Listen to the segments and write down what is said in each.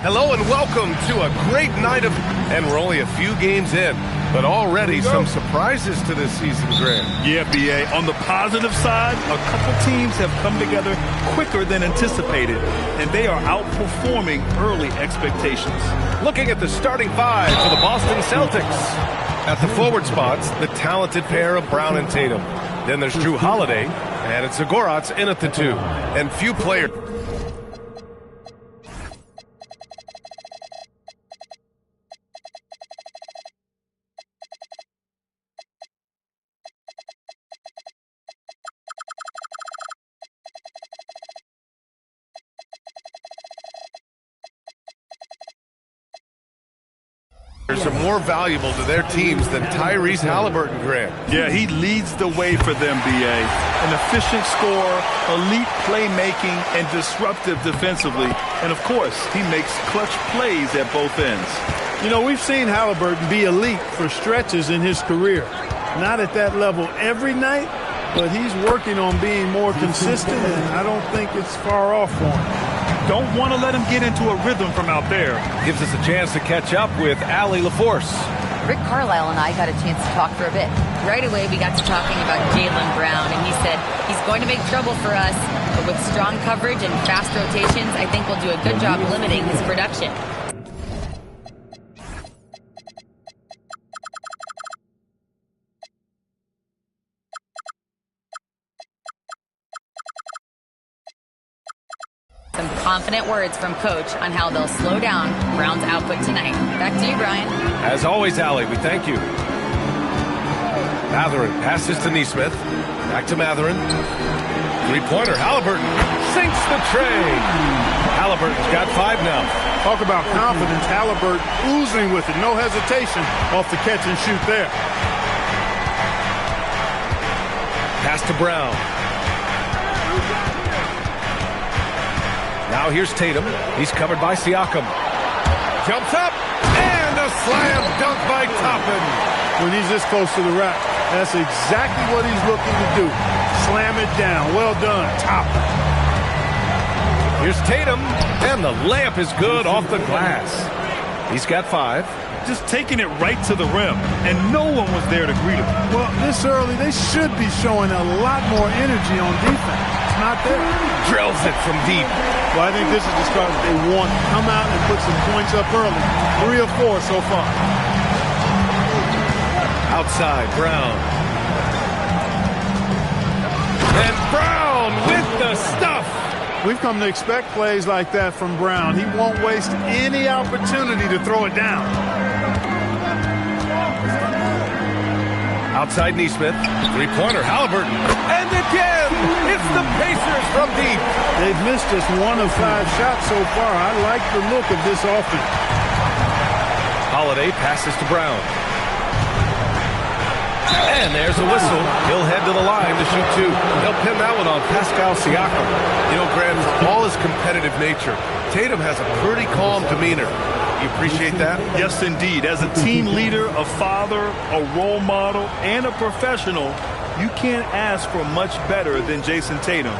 Hello and welcome to a great night of, and we're only a few games in, but already some surprises to this season, Grant. Yeah, B.A. On the positive side, a couple teams have come together quicker than anticipated, and they are outperforming early expectations. Looking at the starting five for the Boston Celtics. At the forward spots, the talented pair of Brown and Tatum. Then there's Drew Holiday, and it's Zagorac in at the two. And few players. Are more valuable to their teams than Tyrese Halliburton, Grant. Yeah, he leads the way for them, B.A. An efficient scorer, elite playmaking, and disruptive defensively. And, of course, he makes clutch plays at both ends. You know, we've seen Halliburton be elite for stretches in his career. Not at that level every night, but he's working on being more consistent, and I don't think it's far off for him. Don't want to let him get into a rhythm from out there. Gives us a chance to catch up with Allie LaForce. Rick Carlisle and I got a chance to talk for a bit. Right away, we got to talking about Jaylen Brown, and he said he's going to make trouble for us, but with strong coverage and fast rotations, I think we'll do a good job limiting his production. Some confident words from Coach on how they'll slow down Brown's output tonight. Back to you, Brian. As always, Allie, we thank you. Mathurin passes to Nesmith. Back to Mathurin. Three-pointer. Halliburton sinks the tray. Halliburton's got 5 now. Talk about confidence. Halliburton oozing with it. No hesitation off the catch and shoot there. Pass to Brown. Now here's Tatum. He's covered by Siakam. Jumps up, and a slam dunk by Toppin. When he's this close to the rack, that's exactly what he's looking to do. Slam it down. Well done, Toppin. Here's Tatum, and the layup is good off the glass. He's got 5. Just taking it right to the rim, and no one was there to greet him. Well, this early, they should be showing a lot more energy on defense. It's not there. Drills it from deep. Well, I think this is the start that they want. Come out and put some points up early. 3 or 4 so far. Outside, Brown. And Brown with the stuff. We've come to expect plays like that from Brown. He won't waste any opportunity to throw it down. Outside Nesmith. Three-pointer, Halliburton. And again, it's the Pacers from deep. They've missed just 1 of 5 shots so far. I like the look of this offense. Holiday passes to Brown. And there's a whistle. He'll head to the line to shoot 2. He'll pin that one on Pascal Siakam. You know, Grant, all his competitive nature, Tatum has a pretty calm demeanor. You appreciate that? Yes, indeed. As a team leader, a father, a role model, and a professional, you can't ask for much better than Jason Tatum.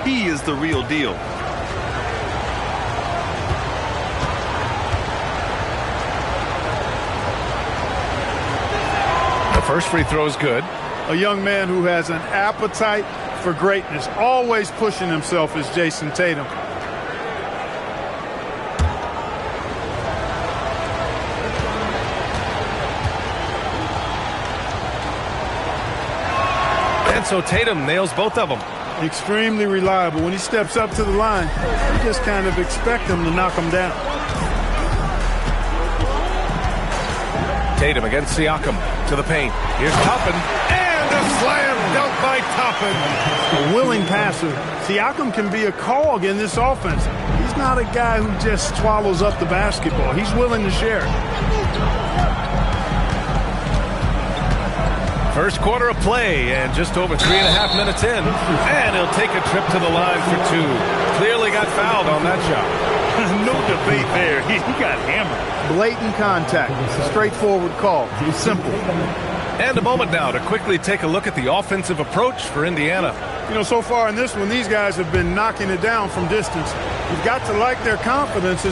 He is the real deal. The first free throw is good. A young man who has an appetite for greatness, always pushing himself is Jason Tatum. And so Tatum nails both of them. Extremely reliable. When he steps up to the line, you just kind of expect him to knock him down. Tatum against Siakam to the paint. Here's Toppin, and a slam dunk by Toppin. A willing passer. Siakam can be a cog in this offense. He's not a guy who just swallows up the basketball. He's willing to share it. First quarter of play, and just over 3.5 minutes in. And he'll take a trip to the line for 2. Clearly got fouled on that shot. No debate there. He got hammered. Blatant contact. Straightforward call. Simple. And a moment now to quickly take a look at the offensive approach for Indiana. You know, so far in this one, these guys have been knocking it down from distance. You've got to like their confidence.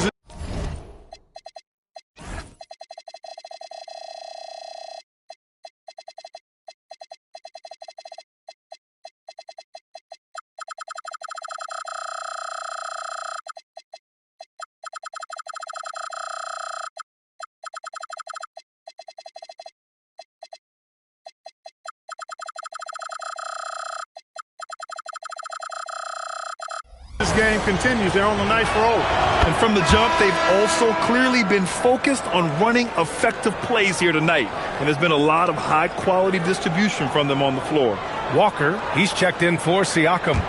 game continues. They're on a nice roll. And from the jump, they've also clearly been focused on running effective plays here tonight. And there's been a lot of high-quality distribution from them on the floor. Walker, he's checked in for Siakam.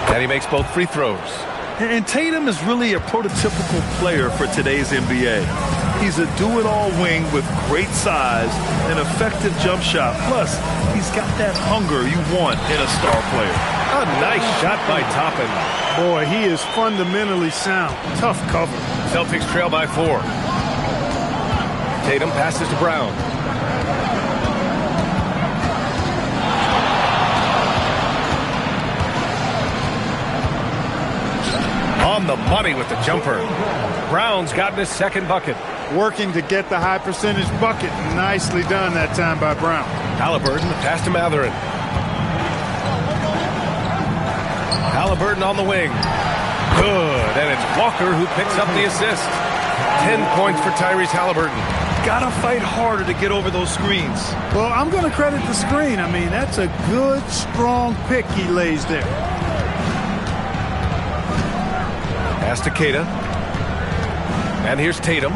And he makes both free throws. And Tatum is really a prototypical player for today's NBA. He's a do-it-all wing with great size, an effective jump shot. Plus, he's got that hunger you want in a star player. A nice shot by Toppin. Boy, he is fundamentally sound. Tough cover. Celtics trail by 4. Tatum passes to Brown. On the money with the jumper. Brown's gotten his second bucket. Working to get the high percentage bucket. Nicely done that time by Brown. Halliburton, the pass to Mathurin. Halliburton on the wing. Good. And it's Walker who picks up the assist. 10 points for Tyrese Halliburton. Gotta fight harder to get over those screens. Well, I'm going to credit the screen. I mean, that's a good, strong pick he lays there. Pass to Keita. And here's Tatum.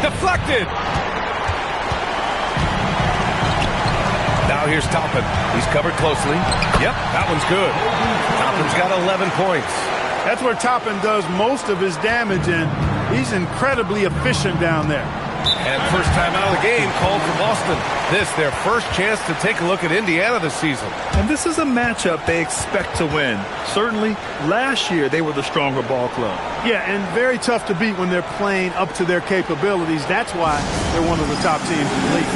Deflected. Now here's Toppin. He's covered closely. Yep, that one's good. Toppin's got 11 points. That's where Toppin does most of his damage, and he's incredibly efficient down there. And first time out of the game called for Boston. This their first chance to take a look at Indiana this season. And this is a matchup they expect to win. Certainly, last year they were the stronger ball club. Yeah, and very tough to beat when they're playing up to their capabilities. That's why they're one of the top teams in the league.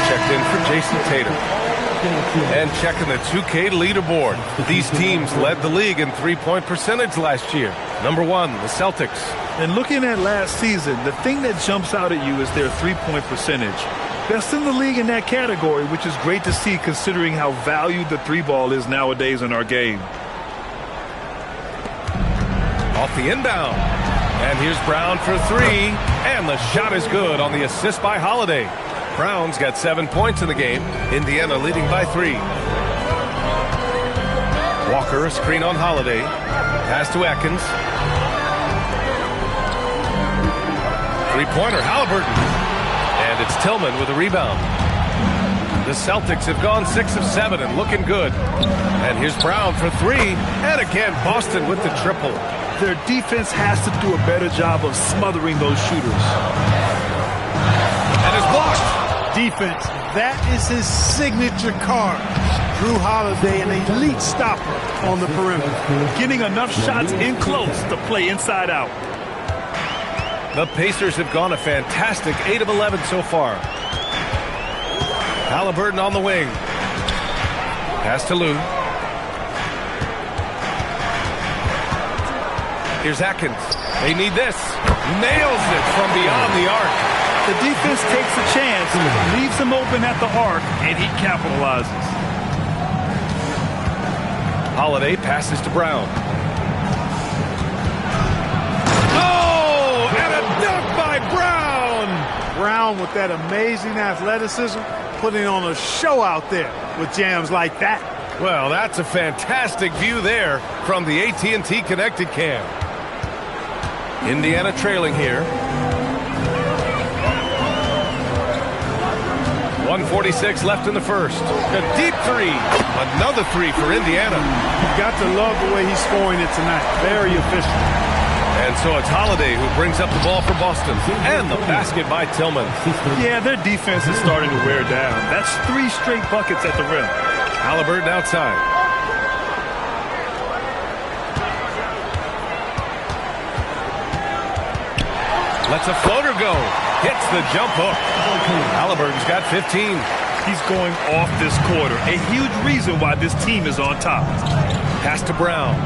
Checked in for Jason Tatum. And checking the 2K leaderboard. These teams led the league in three-point percentage last year. Number 1, the Celtics. And looking at last season, the thing that jumps out at you is their three-point percentage. Best in the league in that category, which is great to see considering how valued the three ball is nowadays in our game. Off the inbound. And here's Brown for 3. And the shot is good on the assist by Holiday. Brown's got 7 points in the game. Indiana leading by 3. Walker, a screen on Holiday. Pass to Atkins. Three-pointer, Halliburton. And it's Tillman with a rebound. The Celtics have gone 6 of 7 and looking good. And here's Brown for 3. And again, Boston with the triple. Their defense has to do a better job of smothering those shooters. And it's blocked. Defense, that is his signature card. Jrue Holiday, an elite stopper on the perimeter. Getting enough shots in close to play inside out. The Pacers have gone a fantastic 8 of 11 so far. Halliburton on the wing. Pass to Lou. Here's Atkins. They need this. Nails it from beyond the arc. The defense takes a chance, leaves him open at the arc, and he capitalizes. Holiday passes to Brown. Brown with that amazing athleticism, putting on a show out there with jams like that. Well, that's a fantastic view there from the AT&T Connected Cam. Indiana trailing here. 1:46 left in the first. A deep three. Another three for Indiana. You've got to love the way he's scoring it tonight. Very efficient. And so it's Holiday who brings up the ball for Boston. And the basket by Tillman. Yeah, their defense is starting to wear down. That's 3 straight buckets at the rim. Halliburton outside. Lets a floater go. Hits the jump hook. Halliburton's got 15. He's going off this quarter. A huge reason why this team is on top. Pass to Brown.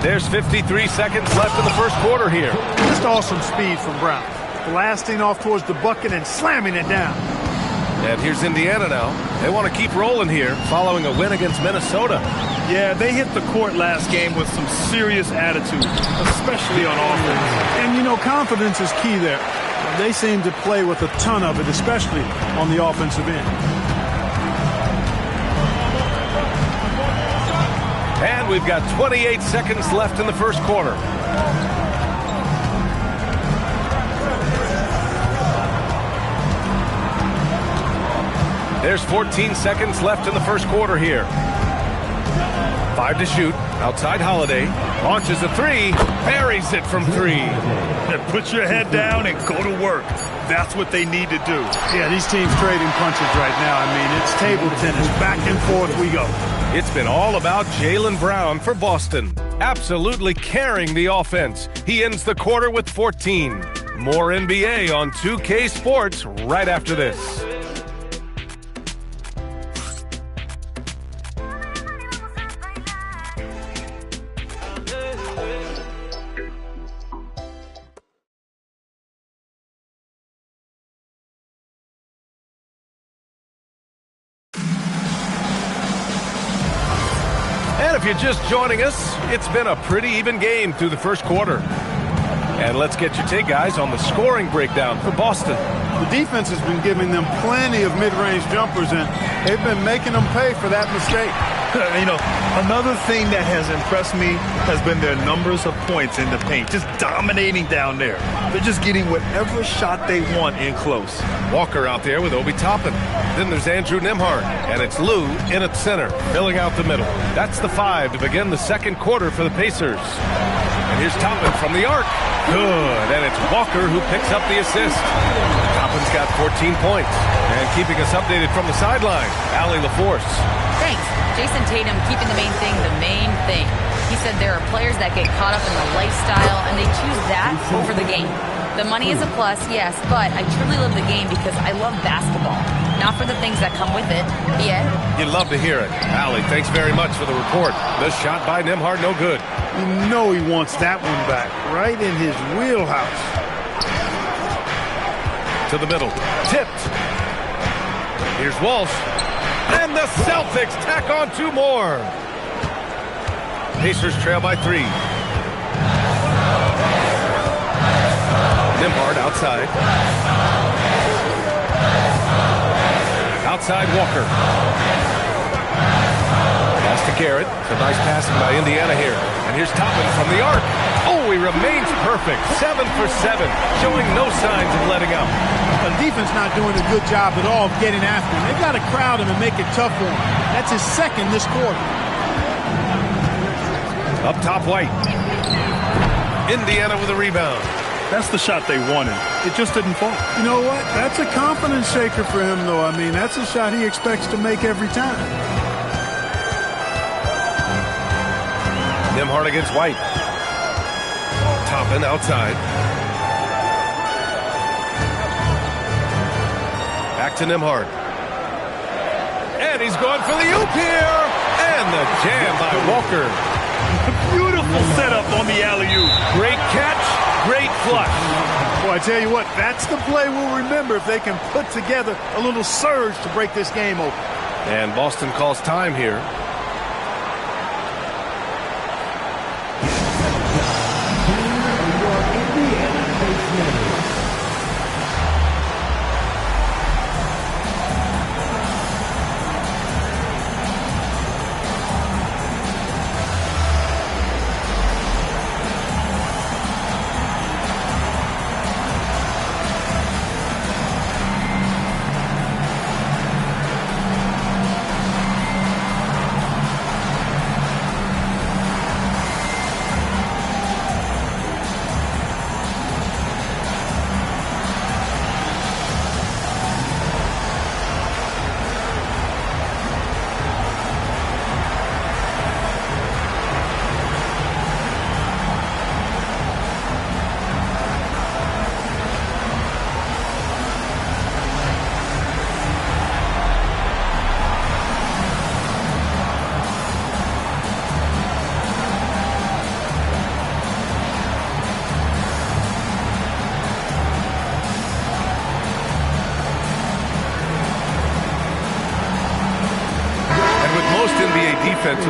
There's 53 seconds left in the first quarter here. Just awesome speed from Brown. Blasting off towards the bucket and slamming it down. And here's Indiana now. They want to keep rolling here following a win against Minnesota. Yeah, they hit the court last game with some serious attitude, especially on offense. And, you know, confidence is key there. They seem to play with a ton of it, especially on the offensive end. And we've got 28 seconds left in the first quarter. There's 14 seconds left in the first quarter here. 5 to shoot. Outside Holiday. Launches a three. Buries it from 3. And put your head down and go to work. That's what they need to do. Yeah, these teams trading punches right now. I mean, it's table tennis. Back and forth we go. It's been all about Jaylen Brown for Boston. Absolutely carrying the offense. He ends the quarter with 14. More NBA on 2K Sports right after this. And if you're just joining us, it's been a pretty even game through the first quarter. And let's get your take, guys, on the scoring breakdown for Boston. The defense has been giving them plenty of mid-range jumpers, and they've been making them pay for that mistake. You know, another thing that has impressed me has been their numbers of points in the paint, just dominating down there. They're just getting whatever shot they want in close. Walker out there with Obi Toppin. Then there's Andrew Nembhard, and it's Lou in at center, filling out the middle. That's the 5 to begin the second quarter for the Pacers. And here's Toppin from the arc. Good, and it's Walker who picks up the assist. Toppin's got 14 points. And keeping us updated from the sideline, Allie LaForce. Thanks. Jason Tatum keeping the main thing. He said there are players that get caught up in the lifestyle and they choose that over the game. The money is a plus, yes, but I truly love the game because I love basketball, not for the things that come with it. Yeah. You'd love to hear it. Allie, thanks very much for the report. The shot by Nembhard, no good. You know he wants that one back, right in his wheelhouse. To the middle. Tipped. Here's Walsh. And the Celtics tack on 2 more. Pacers trail by 3. Nembhard outside. Outside Walker. Pass to Garrett. It's a nice passing by Indiana here. And here's Toppin from the arc. Oh, he remains perfect. 7 for 7. Showing no signs of letting up. The defense not doing a good job at all of getting after him. They've got to crowd him and make it tough for him. That's his second this quarter. Up top, White. Indiana with a rebound. That's the shot they wanted. It just didn't fall. You know what? That's a confidence shaker for him, though. I mean, that's a shot he expects to make every time. Nembhard against White. Toppin outside. Back to Nembhard. And he's going for the oop here. And the jam by Walker. Beautiful setup on the alley-oop. Great catch, great flush. Boy, I tell you what, that's the play we'll remember if they can put together a little surge to break this game open. And Boston calls time here.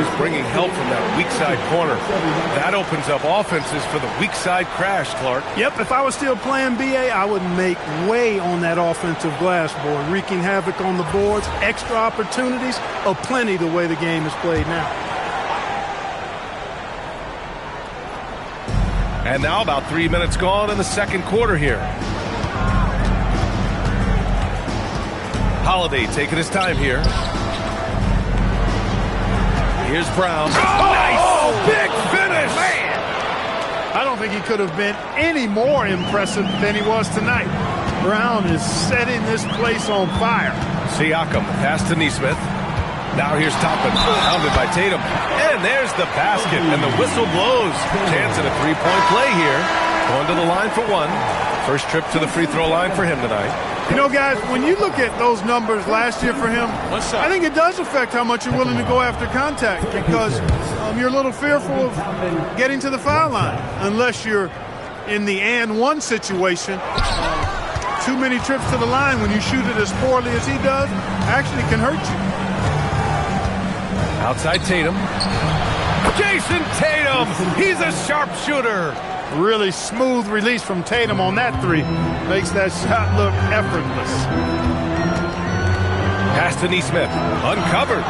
is bringing help from that weak side corner. That opens up offenses for the weak side crash, Clark. Yep, if I was still playing BA, I would make way on that offensive glass board, wreaking havoc on the boards, extra opportunities, aplenty the way the game is played now. And now about 3 minutes gone in the second quarter here. Holiday taking his time here. Here's Brown. Nice! Big finish! Man! I don't think he could have been any more impressive than he was tonight. Brown is setting this place on fire. Siakam, pass to Nesmith. Now here's Toppin, pounded by Tatum. And there's the basket, and the whistle blows. Chance at a three-point play here. Going to the line for one. First trip to the free throw line for him tonight. You know, guys, when you look at those numbers last year for him, I think it does affect how much you're willing to go after contact, because you're a little fearful of getting to the foul line unless you're in the and one situation. Too many trips to the line when you shoot it as poorly as he does actually can hurt you. Outside Tatum. Jason Tatum! He's a sharpshooter! Really smooth release from Tatum on that three. Makes that shot look effortless. Pass to Nesmith. Uncovered.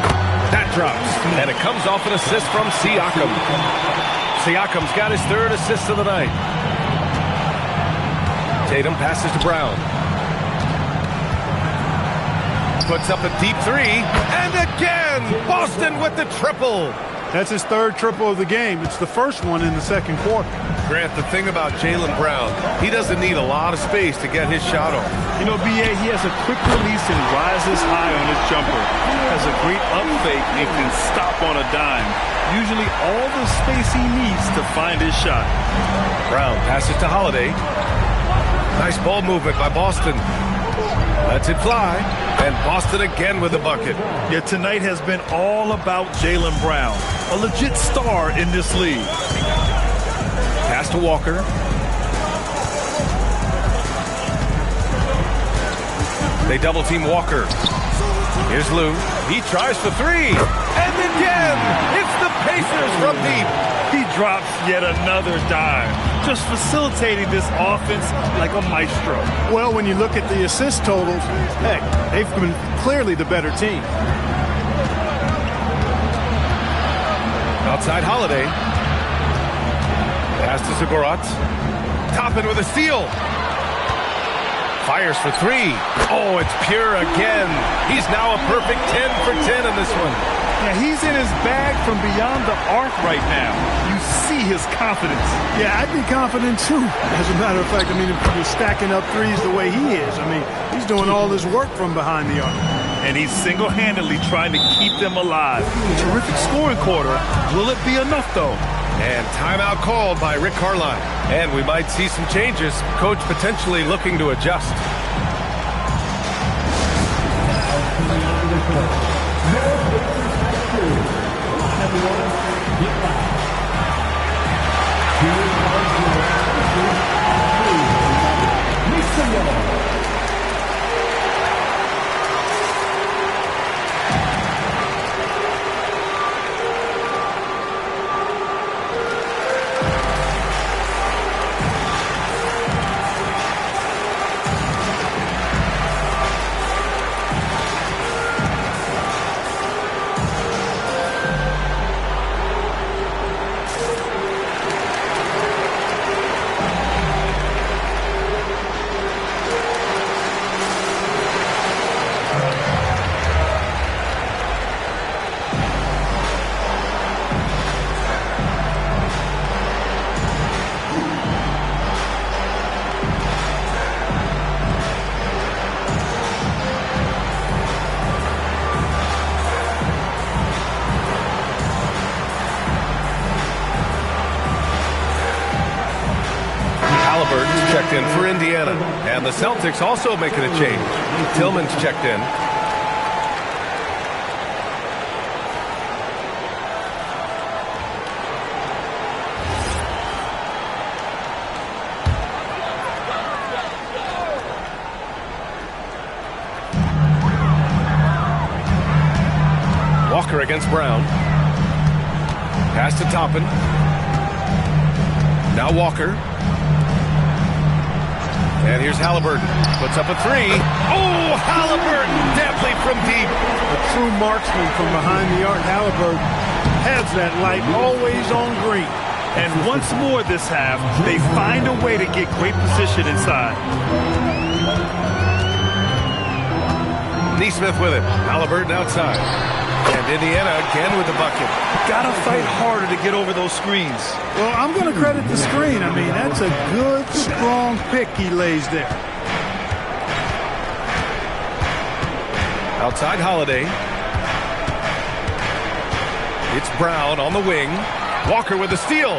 That drops. And it comes off an assist from Siakam. Siakam's got his third assist of the night. Tatum passes to Brown. Puts up a deep three. And again! Boston with the triple. That's his third triple of the game. It's the first one in the second quarter. Grant, the thing about Jaylen Brown, he doesn't need a lot of space to get his shot off. You know, BA, he has a quick release and rises high on his jumper. Has a great up fake and can stop on a dime. Usually all the space he needs to find his shot. Brown passes to Holiday. Nice ball movement by Boston. Lets it fly. And Boston again with the bucket. Yeah, tonight has been all about Jaylen Brown. A legit star in this league. Pass to Walker. They double team Walker. Here's Lou. He tries for three. And again, it's the Pacers from deep. He drops yet another dime. Just facilitating this offense like a maestro. Well, when you look at the assist totals, heck, they've been clearly the better team. Outside Holiday. Pass to Zagorac. Toppin with a steal. Fires for three. Oh, it's pure again. He's now a perfect 10 for 10 in this one. Yeah, he's in his bag from beyond the arc right now. You see his confidence. Yeah, I'd be confident too. As a matter of fact, I mean, if you're stacking up threes the way he is, I mean, he's doing all his work from behind the arc. And he's single-handedly trying to keep them alive. Terrific scoring quarter. Will it be enough, though? And timeout called by Rick Carlisle. And we might see some changes. Coach potentially looking to adjust. Checked in for Indiana. And the Celtics also making a change. Tillman's checked in. Walker against Brown. Pass to Toppin. Now Walker. And here's Halliburton. Puts up a three. Oh, Halliburton deadly from deep. A true marksman from behind the arc. Halliburton has that light always on green. And once more this half, they find a way to get great position inside. Neesmith with it. Halliburton outside. And Indiana again with the bucket. Gotta fight harder to get over those screens. Well, I'm going to credit the screen. I mean, that's a good, strong pick he lays there. Outside Holiday. It's Brown on the wing. Walker with the steal.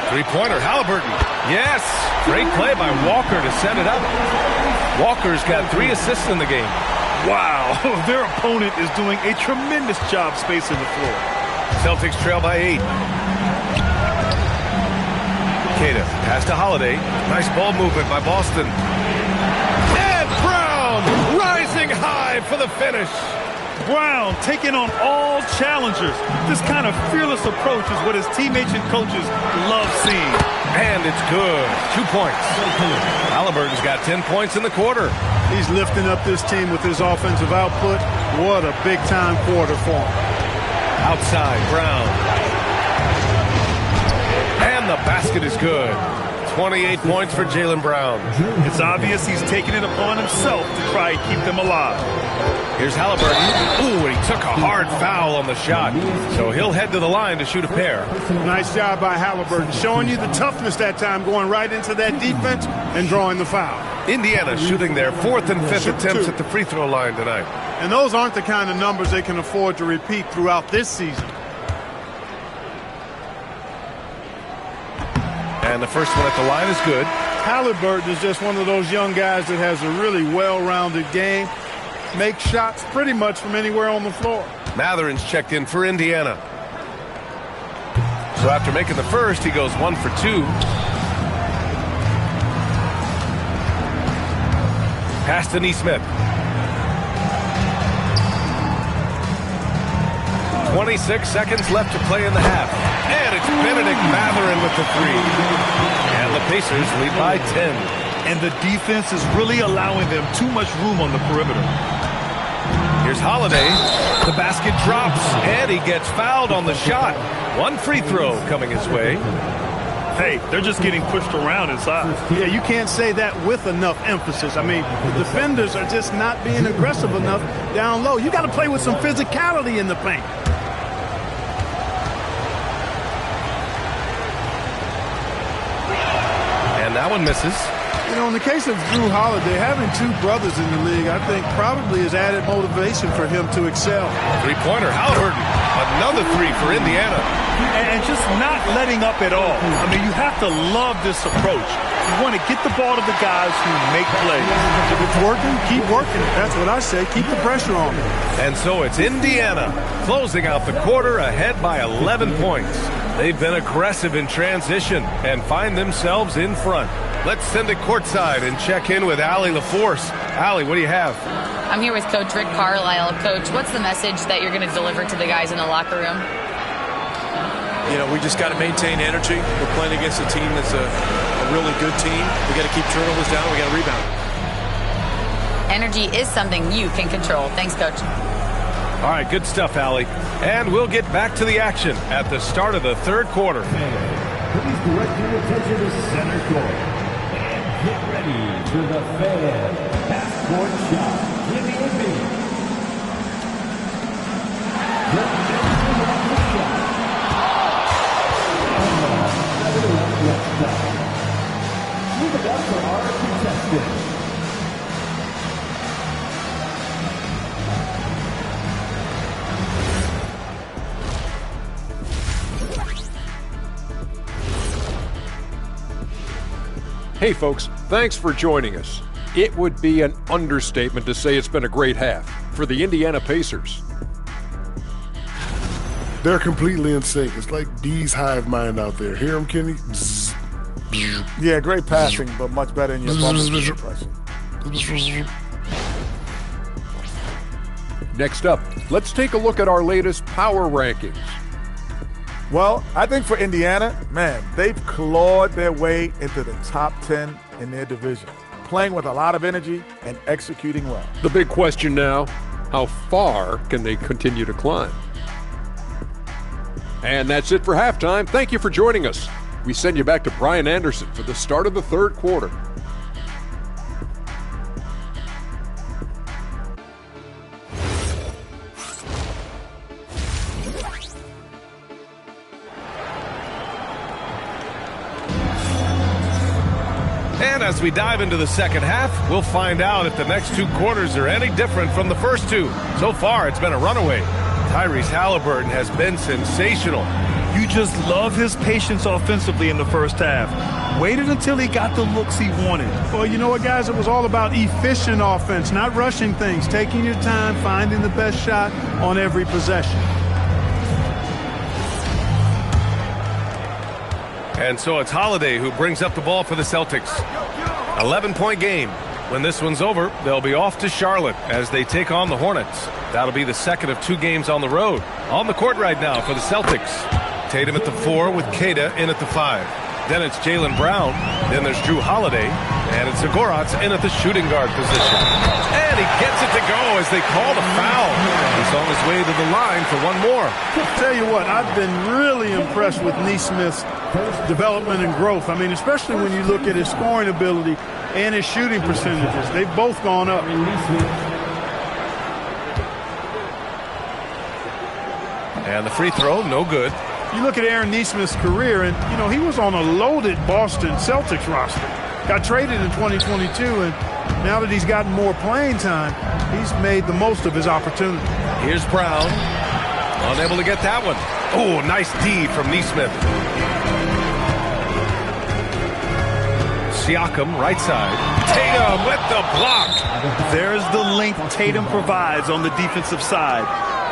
Three-pointer, Halliburton. Yes! Great play by Walker to set it up. Walker's got 3 assists in the game. Wow, their opponent is doing a tremendous job spacing the floor. Celtics trail by 8. Queta, pass to Holiday. Nice ball movement by Boston. And Brown rising high for the finish. Brown taking on all challengers. This kind of fearless approach is what his teammates and coaches love seeing. And it's good. 2 points. Halliburton's got 10 points in the quarter. He's lifting up this team with his offensive output. What a big-time quarter for him. Outside, Brown. And the basket is good. 28 points for Jaylen Brown. It's obvious he's taking it upon himself to try and keep them alive. Here's Halliburton. Ooh, and he took a hard foul on the shot. So he'll head to the line to shoot a pair. Nice job by Halliburton, showing you the toughness that time, going right into that defense and drawing the foul. Indiana shooting their 4th and 5th attempts at the free throw line tonight. And those aren't the kind of numbers they can afford to repeat throughout this season. And the first one at the line is good. Halliburton is just one of those young guys that has a really well-rounded game. Makes shots pretty much from anywhere on the floor. Matherin's checked in for Indiana. So after making the first, he goes 1 for 2. Pass to Neesmith. 26 seconds left to play in the half. And it's Benedict Matherin with the 3. And the Pacers lead by 10. And the defense is really allowing them too much room on the perimeter. Here's Holiday. The basket drops, and he gets fouled on the shot. 1 free throw coming his way. Hey, they're just getting pushed around inside. Yeah, you can't say that with enough emphasis. I mean, the defenders are just not being aggressive enough down low. You got to play with some physicality in the paint. And that one misses. You know, in the case of Jrue Holiday, having 2 brothers in the league, I think probably has added motivation for him to excel. Three-pointer, Halliburton. Another 3 for Indiana. And just not letting up at all. I mean, you have to love this approach. You want to get the ball to the guys who make plays. If it's working, keep working. That's what I say. Keep the pressure on. And so it's Indiana closing out the quarter ahead by 11 points. They've been aggressive in transition and find themselves in front. Let's send it courtside and check in with Allie LaForce. Allie, what do you have? I'm here with Coach Rick Carlisle. Coach, what's the message that you're going to deliver to the guys in the locker room? You know, we just got to maintain energy. We're playing against a team that's a really good team. We got to keep turnovers down. We got to rebound. Energy is something you can control. Thanks, Coach. All right, good stuff, Allie. And we'll get back to the action at the start of the 3rd quarter. Please direct your attention to center court. And get ready for the fan half-court shot. Give me a beat. The half-court shot. Move it up for our contestant. Hey folks, thanks for joining us. It would be an understatement to say it's been a great half for the Indiana Pacers. They're completely in sync. It's like bees hive mind out there. Hear them, Kenny? Bzz, bzz. Yeah, great passing, but much better in your bubble pressing. Next up, let's take a look at our latest power rankings. Well, I think for Indiana, man, they've clawed their way into the top 10 in their division, playing with a lot of energy and executing well. The big question now, how far can they continue to climb? And that's it for halftime. Thank you for joining us. We send you back to Brian Anderson for the start of the third quarter. And as we dive into the second half, we'll find out if the next two quarters are any different from the first two. So far, it's been a runaway. Tyrese Halliburton has been sensational. You just love his patience offensively in the first half. Waited until he got the looks he wanted. Well, you know what, guys? It was all about efficient offense, not rushing things, taking your time, finding the best shot on every possession. And so it's Holiday who brings up the ball for the Celtics. 11-point game. When this one's over, they'll be off to Charlotte as they take on the Hornets. That'll be the second of two games on the road. On the court right now for the Celtics. Tatum at the 4 with Queta in at the 5. Then it's Jaylen Brown. Then there's Drew Holiday. And it's Zagorat's in at the shooting guard position. And he gets it to go as they call the foul. He's on his way to the line for one more. I'll tell you what, I've been really impressed with Nesmith's development and growth. I mean, especially when you look at his scoring ability and his shooting percentages. They've both gone up. And the free throw, no good. You look at Aaron Nesmith's career, and, you know, he was on a loaded Boston Celtics roster. Got traded in 2022, and now that he's gotten more playing time, he's made the most of his opportunity. Here's Brown. Unable to get that one. Oh, nice D from Nesmith. Siakam, right side. Tatum with the block. There's the length Tatum provides on the defensive side.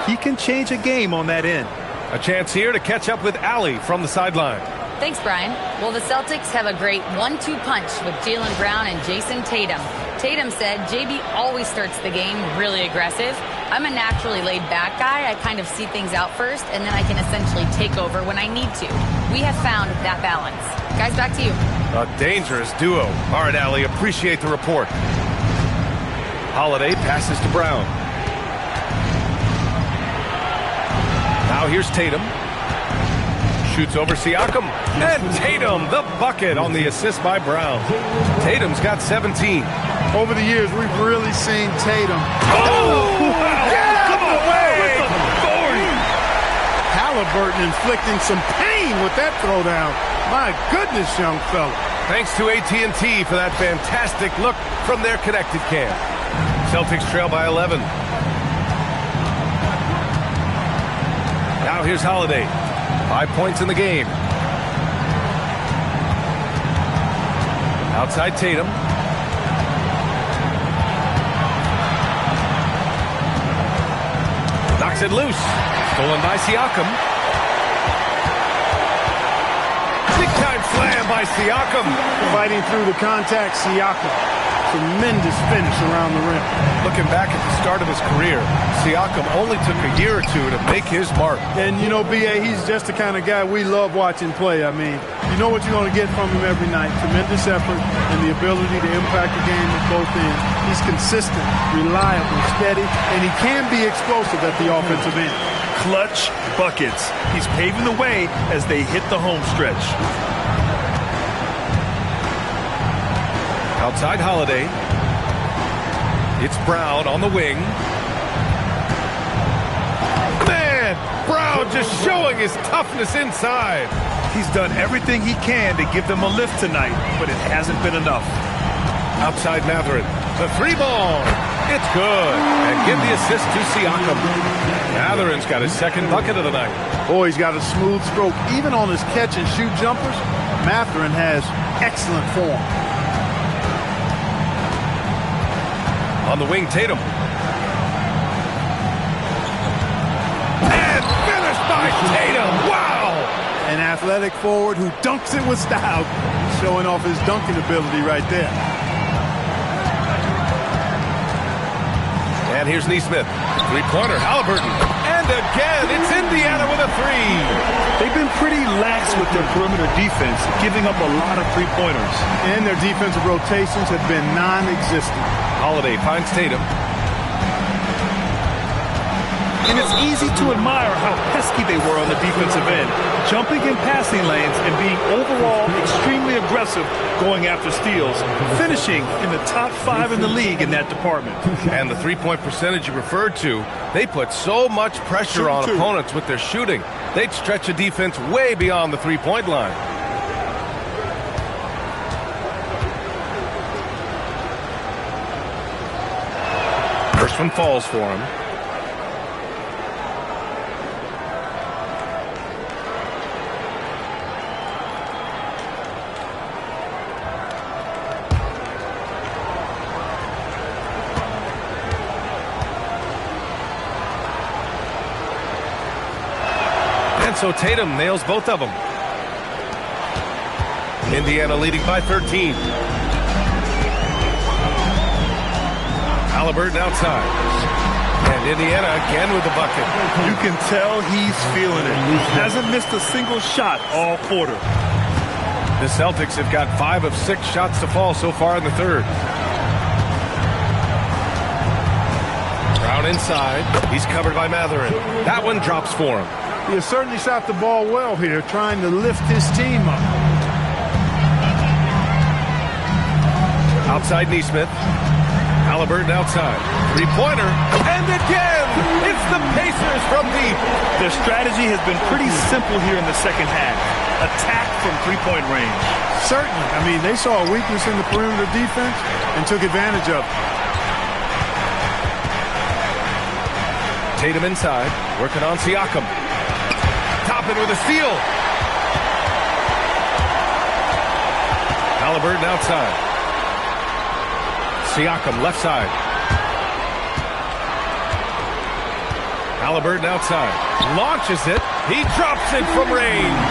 He can change a game on that end. A chance here to catch up with Allie from the sideline. Thanks, Brian. Well, the Celtics have a great 1-2 punch with Jaylen Brown and Jason Tatum. Tatum said JB always starts the game really aggressive. I'm a naturally laid-back guy. I kind of see things out first, and then I can essentially take over when I need to. We have found that balance. Guys, back to you. A dangerous duo. All right, Allie, appreciate the report. Holiday passes to Brown. Now here's Tatum. Shoots over Siakam. And Tatum, the bucket on the assist by Brown. Tatum's got 17. Over the years, we've really seen Tatum. Oh! Get out of the way! Halliburton inflicting some pain with that throwdown. My goodness, young fella. Thanks to AT&T for that fantastic look from their connected cam. Celtics trail by 11. Now here's Holiday. 5 points in the game. Outside Tatum. Knocks it loose. Stolen by Siakam. Big time slam by Siakam. Fighting through the contact, Siakam. Tremendous finish around the rim. Looking back at the start of his career, Siakam only took a year or two to make his mark. And, you know, B.A., he's just the kind of guy we love watching play. I mean, you know what you're going to get from him every night. Tremendous effort and the ability to impact the game at both ends. He's consistent, reliable, steady, and he can be explosive at the offensive end. Clutch buckets. He's paving the way as they hit the home stretch. Outside Holiday. It's Brown on the wing. Man, Brown just showing his toughness inside. He's done everything he can to give them a lift tonight, but it hasn't been enough. Outside Mathurin. The three ball. It's good. And give the assist to Siakam. Mathurin's got his second bucket of the night. Boy, he's got a smooth stroke. Even on his catch and shoot jumpers, Mathurin has excellent form. On the wing, Tatum. And finished by Tatum. Wow! An athletic forward who dunks it with style. Showing off his dunking ability right there. And here's Nesmith. Three-pointer, Halliburton. And And again, it's Indiana with a three. They've been pretty lax with their perimeter defense, giving up a lot of three-pointers. And their defensive rotations have been non-existent. Holiday finds Tatum. And it's easy to admire how pesky they were on the defensive end, jumping in passing lanes and being overall extremely aggressive going after steals, finishing in the top 5 in the league in that department. And the three-point percentage you referred to, they put so much pressure on opponents with their shooting. They'd stretch a defense way beyond the three-point line. First one falls for him. So Tatum nails both of them. Indiana leading by 13. Halliburton outside. And Indiana again with the bucket. You can tell he's feeling it. Hasn't missed a single shot all quarter. The Celtics have got 5 of 6 shots to fall so far in the third. Brown inside. He's covered by Mathurin. That one drops for him. He has certainly shot the ball well here, trying to lift his team up. Outside Nesmith. Halliburton outside. Three-pointer. And again! It's the Pacers from deep. Their strategy has been pretty simple here in the second half. Attack from three-point range. Certainly. I mean, they saw a weakness in the perimeter defense and took advantage of it. Tatum inside. Working on Siakam. Toppin with a steal. Halliburton outside. Siakam left side. Halliburton outside. Launches it. He drops it from range.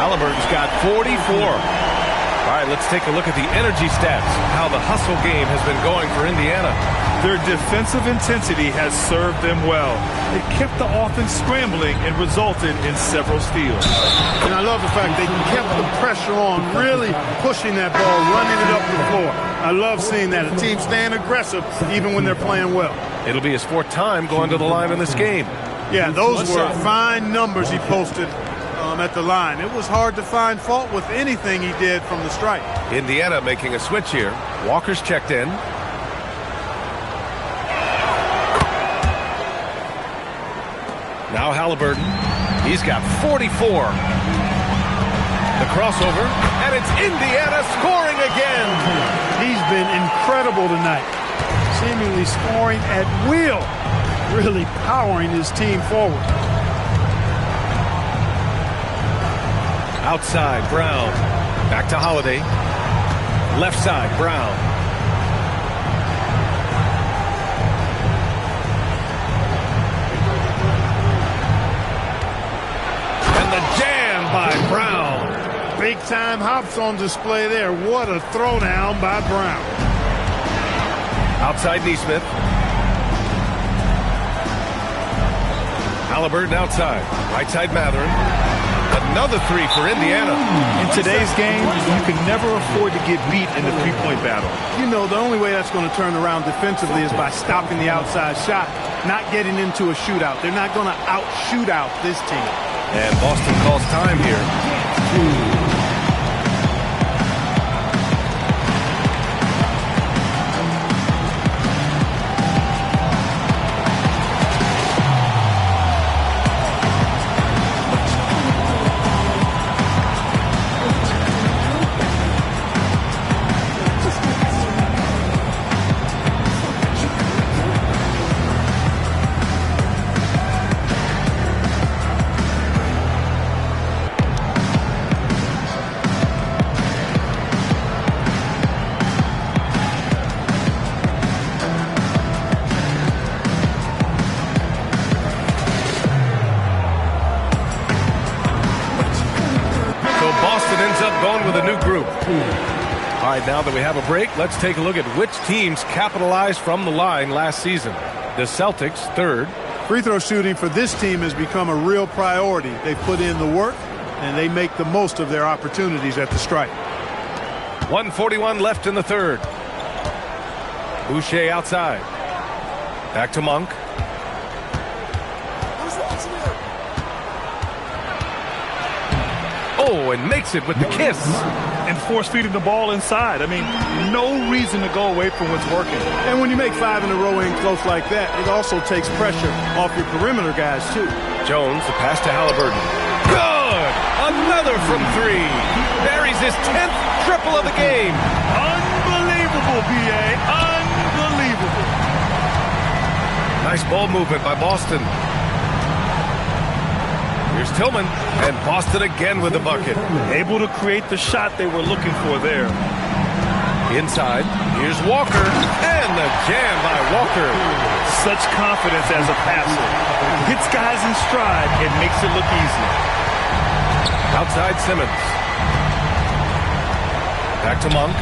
Halliburton's got 44. All right, let's take a look at the energy stats. How the hustle game has been going for Indiana. Their defensive intensity has served them well. It kept the offense scrambling and resulted in several steals. And I love the fact they kept the pressure on, really pushing that ball, running it up the floor. I love seeing that. A team staying aggressive even when they're playing well. It'll be his 4th time going to the line in this game. Yeah, those were fine numbers he posted at the line. It was hard to find fault with anything he did from the stripe. Indiana making a switch here. Walker's checked in. Now Halliburton. He's got 44. The crossover, and it's Indiana scoring again. He's been incredible tonight. Seemingly scoring at will. Really powering his team forward. Outside, Brown. Back to Holiday. Left side, Brown. And the jam by Brown. Big-time hops on display there. What a throwdown by Brown. Outside Nesmith. Halliburton outside. Right side Mathurin. Another three for Indiana. In today's game, you can never afford to get beat in the three-point battle. You know, the only way that's going to turn around defensively is by stopping the outside shot, not getting into a shootout. They're not going to out-shoot out this team. And Boston calls time here. All right, now that we have a break, let's take a look at which teams capitalized from the line last season. The Celtics, 3rd, Free throw shooting for this team has become a real priority. They put in the work, and they make the most of their opportunities at the stripe. 1:41 left in the third. Boucher outside. Back to Monk. Oh, and makes it with the kiss. And force-feeding the ball inside. I mean, no reason to go away from what's working. And when you make 5 in a row in close like that, it also takes pressure off your perimeter guys, too. Jones, the pass to Halliburton. Good! Another from 3. Buries his 10th triple of the game. Unbelievable, B.A. Unbelievable. Nice ball movement by Boston. Here's Tillman, and Boston again with the bucket. Able to create the shot they were looking for there. Inside, here's Walker, and the jam by Walker. Such confidence as a passer. Hits guys in stride and makes it look easy. Outside Simmons. Back to Monk.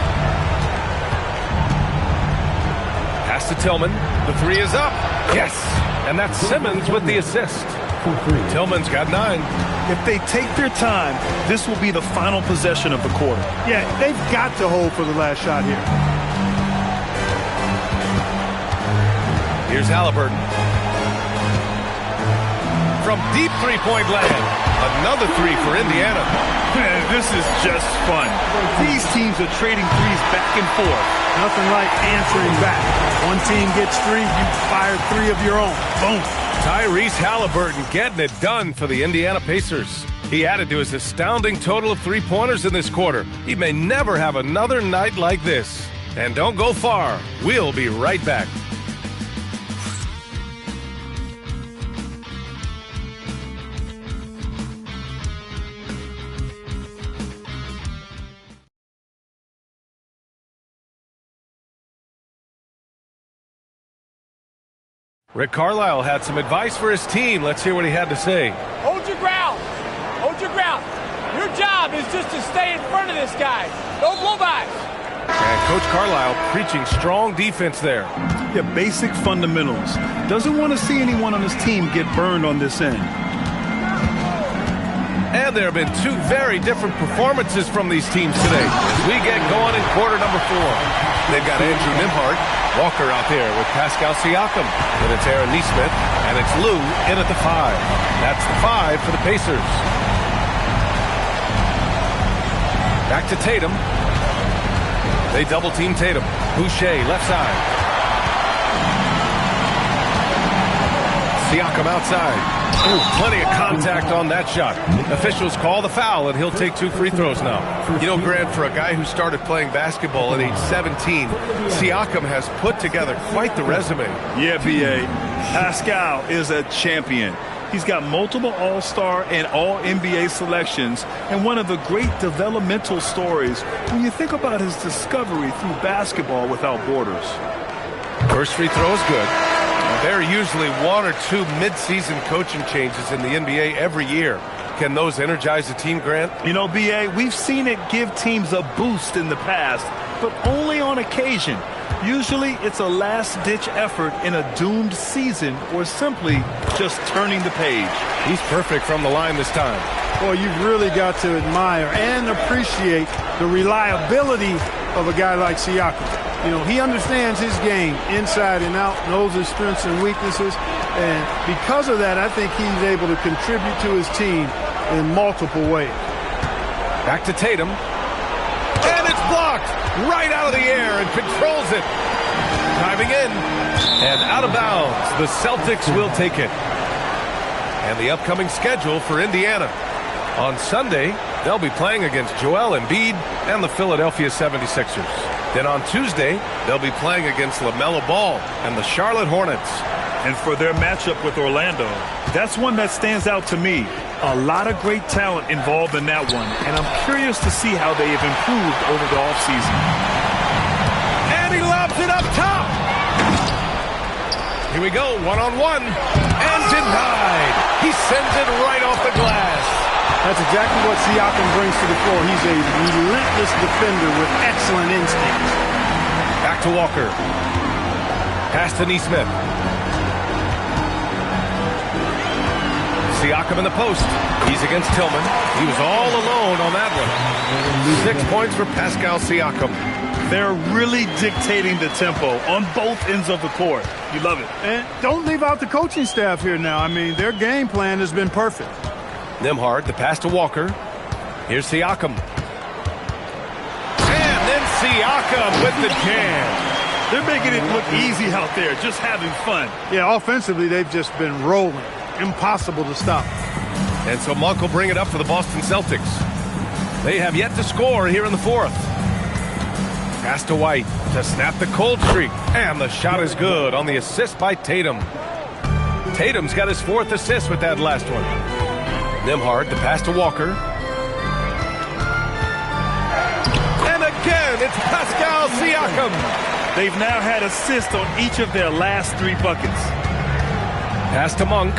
Pass to Tillman. The 3 is up. Yes! And that's Simmons with the assist. Tillman's got 9. If they take their time, this will be the final possession of the quarter. Yeah, they've got to hold for the last shot here. Here's Halliburton. From deep three-point land. Another 3 for Indiana. Man, this is just fun. These teams are trading threes back and forth. Nothing like answering back. One team gets 3, you fire 3 of your own. Boom. Tyrese Halliburton getting it done for the Indiana Pacers. He added to his astounding total of 3-pointers in this quarter. He may never have another night like this. And don't go far. We'll be right back. Rick Carlisle had some advice for his team. Let's hear what he had to say. Hold your ground. Hold your ground. Your job is just to stay in front of this guy. No blow-bys. And Coach Carlisle preaching strong defense there. Yeah, basic fundamentals. Doesn't want to see anyone on his team get burned on this end. And there have been 2 very different performances from these teams today as we get going in quarter number 4. They've got Andrew Nembhard, Walker out there with Pascal Siakam. Then it's Aaron Nesmith, and it's Lou in at the 5. That's the 5 for the Pacers. Back to Tatum. They double-team Tatum. Boucher, left side. Siakam outside. Ooh, plenty of contact on that shot. Officials call the foul, and he'll take 2 free throws now. You know, Grant, for a guy who started playing basketball at age 17, Siakam has put together quite the resume. Yeah, B.A. Pascal is a champion. He's got multiple All-Star and All-NBA selections, and one of the great developmental stories when you think about his discovery through basketball without borders. First free throw is good. There are usually 1 or 2 mid-season coaching changes in the NBA every year. Can those energize a team, Grant? You know, B.A., we've seen it give teams a boost in the past, but only on occasion. Usually it's a last-ditch effort in a doomed season or simply just turning the page. He's perfect from the line this time. Boy, you've really got to admire and appreciate the reliability of a guy like Siakam. You know, he understands his game inside and out, knows his strengths and weaknesses, and because of that, I think he's able to contribute to his team in multiple ways. Back to Tatum. And it's blocked right out of the air and controls it. Diving in and out of bounds. The Celtics will take it. And the upcoming schedule for Indiana. On Sunday, they'll be playing against Joel Embiid and the Philadelphia 76ers. Then on Tuesday, they'll be playing against LaMelo Ball and the Charlotte Hornets. And for their matchup with Orlando, that's one that stands out to me. A lot of great talent involved in that one, and I'm curious to see how they have improved over the offseason. And he lobs it up top. Here we go, one-on-one, and denied. He sends it right off the glass. That's exactly what Siakam brings to the floor. He's a relentless defender with excellent instincts. Back to Walker. Pass to Nesmith. Siakam in the post. He's against Tillman. He was all alone on that one. 6 points for Pascal Siakam. They're really dictating the tempo on both ends of the court. You love it. And don't leave out the coaching staff here now. I mean, their game plan has been perfect. Nembhard, the pass to Walker. Here's Siakam. And then Siakam with the jam. They're making it look easy out there, just having fun. Yeah, offensively, they've just been rolling. Impossible to stop. And so Monk will bring it up for the Boston Celtics. They have yet to score here in the fourth. Pass to White to snap the cold streak. And the shot is good on the assist by Tatum. Tatum's got his 4th assist with that last one. Nembhard, the pass to Walker. And again, it's Pascal Siakam. They've now had assists on each of their last 3 buckets. Pass to Monk.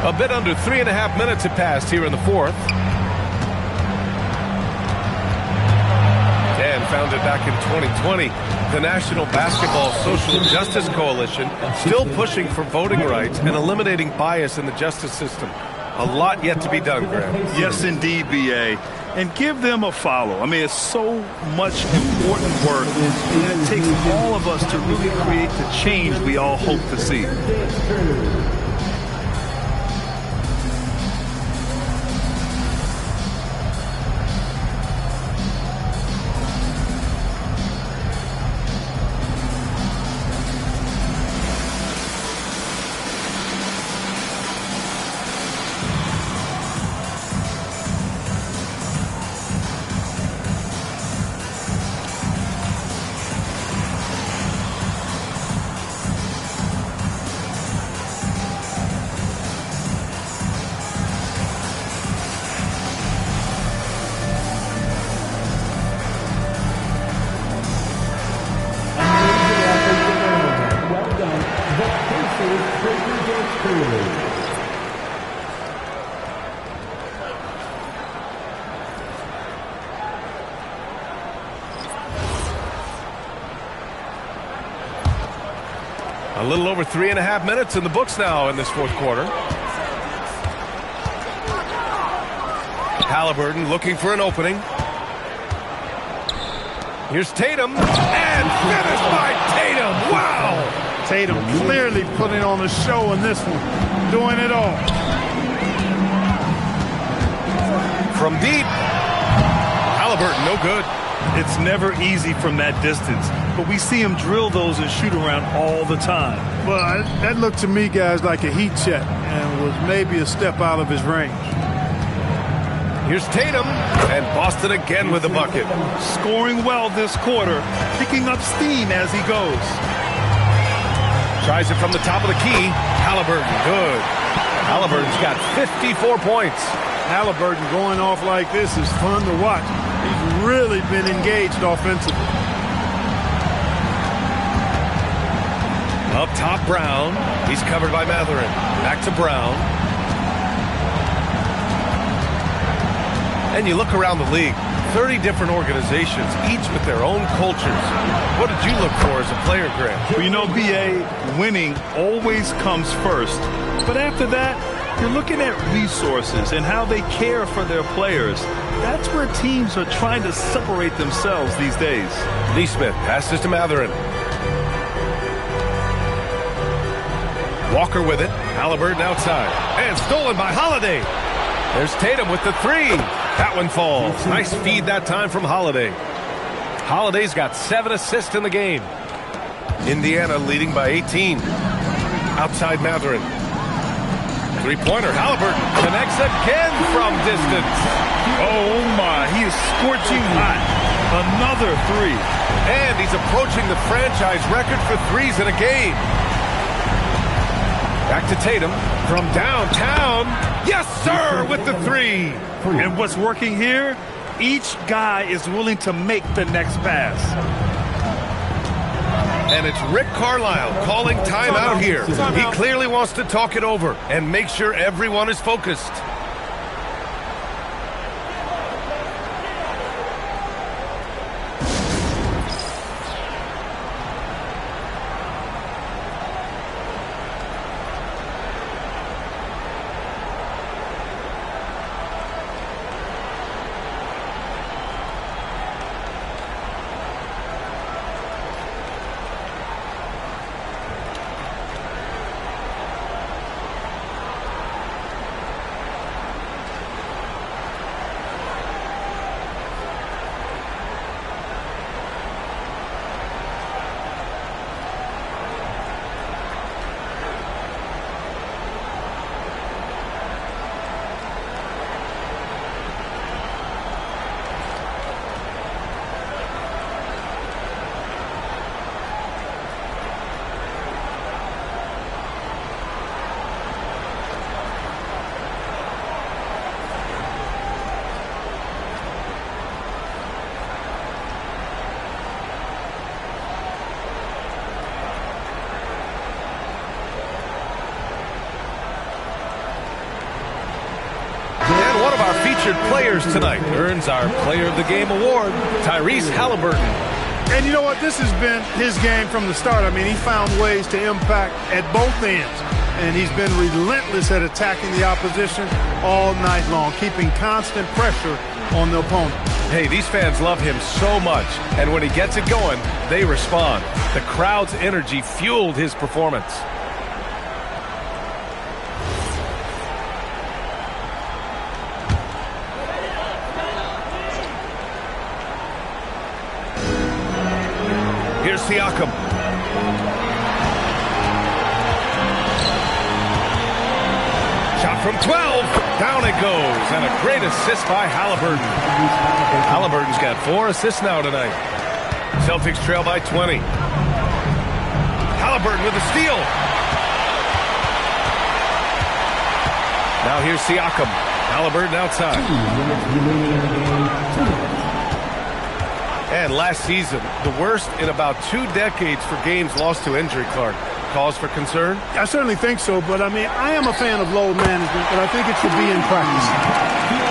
A bit under 3.5 minutes have passed here in the fourth. Dan founded back in 2020. The National Basketball Social Justice Coalition still pushing for voting rights and eliminating bias in the justice system. A lot yet to be done, Graham. Yes, indeed, B.A. And give them a follow. I mean, it's so much important work, and it takes all of us to really create the change we all hope to see. A little over 3.5 minutes in the books now in this fourth quarter. Haliburton looking for an opening. Here's Tatum, and finished by Tatum. Wow! Tatum clearly putting on a show in this one, doing it all. From deep, Haliburton, no good. It's never easy from that distance, but we see him drill those and shoot around all the time. Well, that looked to me, guys, like a heat check and was maybe a step out of his range. Here's Tatum, and Boston again with a bucket. Scoring well this quarter, picking up steam as he goes. Tries it from the top of the key. Haliburton, good. Haliburton's got 54 points. Haliburton going off like this is fun to watch. He's really been engaged offensively. Up top, Brown. He's covered by Mathurin. Back to Brown. And you look around the league, 30 different organizations, each with their own cultures. What did you look for as a player, Graham? Well, you know, B.A., winning always comes first. But after that, you're looking at resources and how they care for their players. That's where teams are trying to separate themselves these days. Neesmith passes to Mathurin. Walker with it. Haliburton outside. And stolen by Holiday. There's Tatum with the three. That one falls. Nice feed that time from Holiday. Holiday's got 7 assists in the game. Indiana leading by 18. Outside Mathurin. Three-pointer. Haliburton connects again from distance. Oh, my. He is scorching hot. Another three. And he's approaching the franchise record for threes in a game. Back to Tatum from downtown. Yes, sir, with the three. And what's working here? Each guy is willing to make the next pass. And it's Rick Carlisle calling timeout here. He clearly wants to talk it over and make sure everyone is focused. one of our featured players tonight earns our Player of the Game award, Tyrese Halliburton. And you know what? This has been his game from the start. I mean, he found ways to impact at both ends. And he's been relentless at attacking the opposition all night long, keeping constant pressure on the opponent. Hey, these fans love him so much, and when he gets it going, they respond. The crowd's energy fueled his performance. Here's Siakam. Shot from 12. Down it goes. And a great assist by Halliburton. Halliburton's got 4 assists now tonight. Celtics trail by 20. Halliburton with a steal. Now here's Siakam. Halliburton outside. And last season, the worst in about 2 decades for games lost to injury, Clark. Cause for concern? I certainly think so, but I mean, I am a fan of load management, but I think it should be in practice.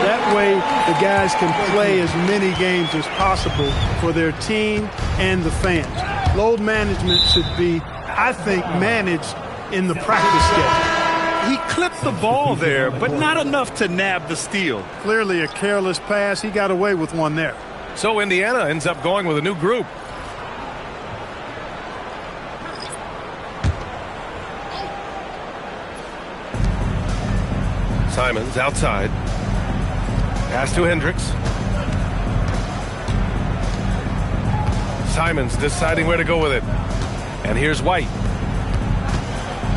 That way, the guys can play as many games as possible for their team and the fans. Load management should be, I think, managed in the practice schedule. He clipped the ball there, but not enough to nab the steal. Clearly a careless pass. He got away with one there. So Indiana ends up going with a new group. Simons outside. Pass to Hendricks. Simons deciding where to go with it. And here's White.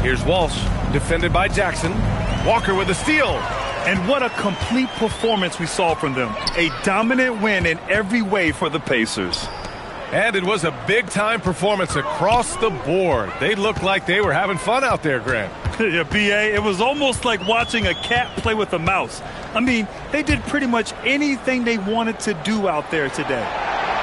Here's Walsh, defended by Jackson. Walker with a steal. And what a complete performance we saw from them. A dominant win in every way for the Pacers. And it was a big-time performance across the board. They looked like they were having fun out there, Grant. Yeah, B.A., it was almost like watching a cat play with a mouse. I mean, they did pretty much anything they wanted to do out there today.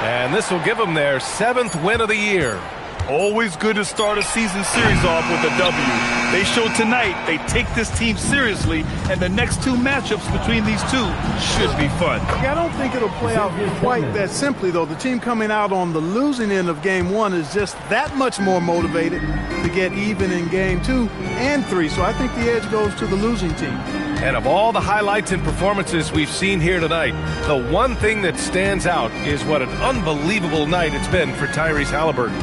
And this will give them their 7th win of the year. Always good to start a season series off with a W. They showed tonight they take this team seriously, and the next 2 matchups between these two should be fun. Yeah, I don't think it'll play out quite that simply, though. The team coming out on the losing end of Game 1 is just that much more motivated to get even in Game 2 and 3. So I think the edge goes to the losing team. And of all the highlights and performances we've seen here tonight, the one thing that stands out is what an unbelievable night it's been for Tyrese Halliburton.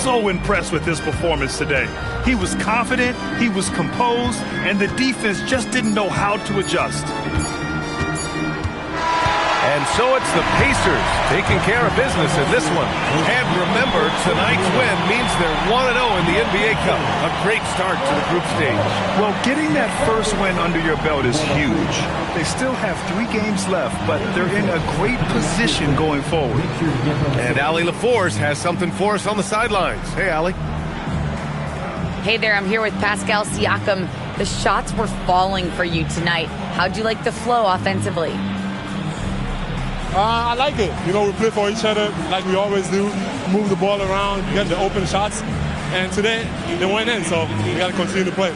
So impressed with his performance today. He was confident, he was composed, and the defense just didn't know how to adjust. And so it's the Pacers taking care of business in this one. And remember, tonight's win means they're 1-0 in the NBA Cup. A great start to the group stage. Well, getting that first win under your belt is huge. They still have 3 games left, but they're in a great position going forward. And Allie LaForce has something for us on the sidelines. Hey, Allie. Hey there, I'm here with Pascal Siakam. The shots were falling for you tonight. How'd you like the flow offensively? I like it. You know, we play for each other like we always do. Move the ball around, get the open shots. And today, they went in, so we got to continue to play.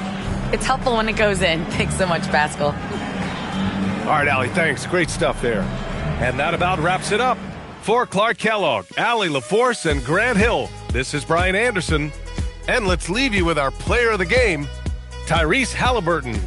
It's helpful when it goes in. Thanks so much, Pascal. All right, Allie, thanks. Great stuff there. And that about wraps it up. For Clark Kellogg, Allie LaForce, and Grant Hill, this is Brian Anderson. And let's leave you with our player of the game, Tyrese Halliburton.